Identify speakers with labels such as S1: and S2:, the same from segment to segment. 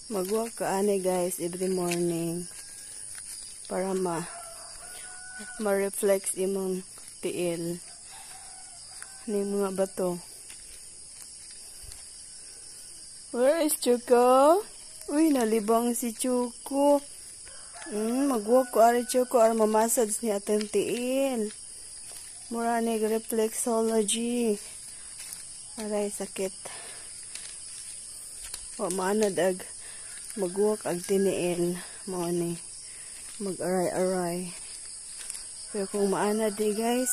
S1: Magwalk ka ani guys every morning para ma-reflex imong tiil ni mga bato. Where is Choco? Uy, nalibang si Choco. Magwalk ko ari Choco ara mamasage ni atong tiil. Mura ni reflexology. Aray sakit. Wa maanad ag magwalk ag tiniil mo ni mag-aray-aray. Pero kung maanad di guys,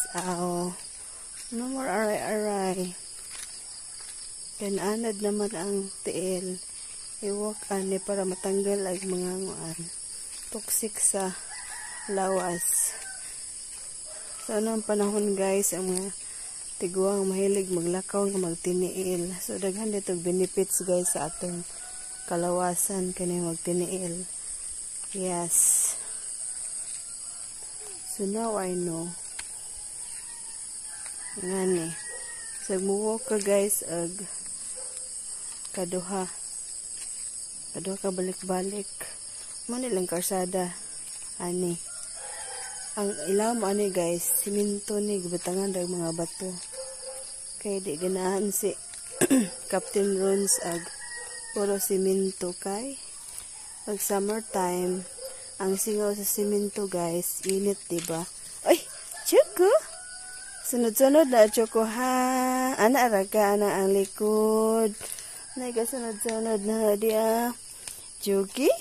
S1: no more aray-aray. Kananad naman ang tiil. I-walk ani para matanggal ang mga toxic sa lawas. So anong panahon guys, ang mga tiguang mahilig maglakaw nga magtiniil. So daghan dito benefits guys sa atong kalawasan kani magtiniil. Yes. So now I know. Ngani. So muwalk ka guys ag kaduha ka balik-balik. Mo nilang karsada ani. Ang ilam ani guys, siminto ni gibutangan dag mga bato. Kay di ganahan si Captain Runs ag puro siminto kay pag summertime ang singaw sa siminto guys, init diba? Ay, Choco! Sunod-sunod na Choco ha. Ana araga ana ang likod. Naiga sunod-sunod na dia. Choki?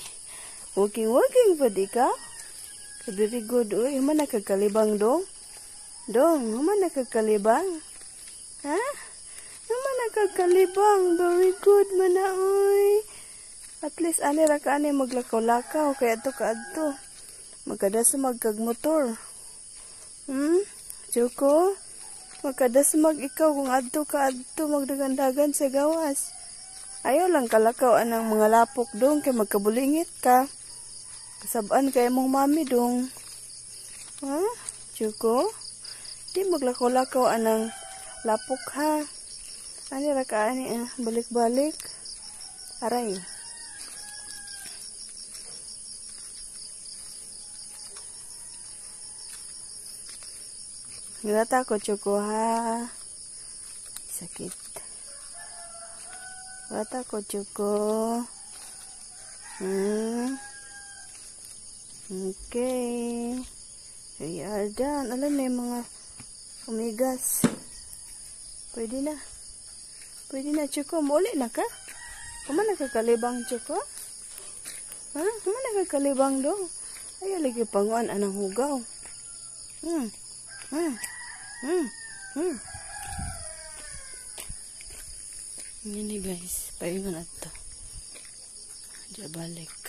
S1: Walking pa di ka? Very good. Uy, human nakagkalibang dong. Dong, human nakagkalibang. Ha? Human nakagkalibang. Very good man na, uy. At least, ani ra ka ani maglakaw-lakaw. Kaya ito ka adto. Magkadasmag kag motor. Choco? Magkadasmag ikaw kung adto ka adto. Magdagandagan sa gawas. Ayaw lang kalakaw anang mga lapok dong. Kaya magkabulingit ka. Kasabaan kay mong mami dong. Ha? Choco? Di maglakaw-lakaw anang lapok ha. Ani ra ka ani balik-balik. Aray. Ngata ko Choco ha. Sakit. Ngata ko Choco. Okay. We are done. Alam na yung mga umigas. Pwede na. Pwede na, Choco. Muli na ka? Kuman nakakalibang, Choco? Ha? Kuman nakakalibang dong? Ayaw lagi panguan anang hugaw. Yan guys. Paingon ato. Diya balik.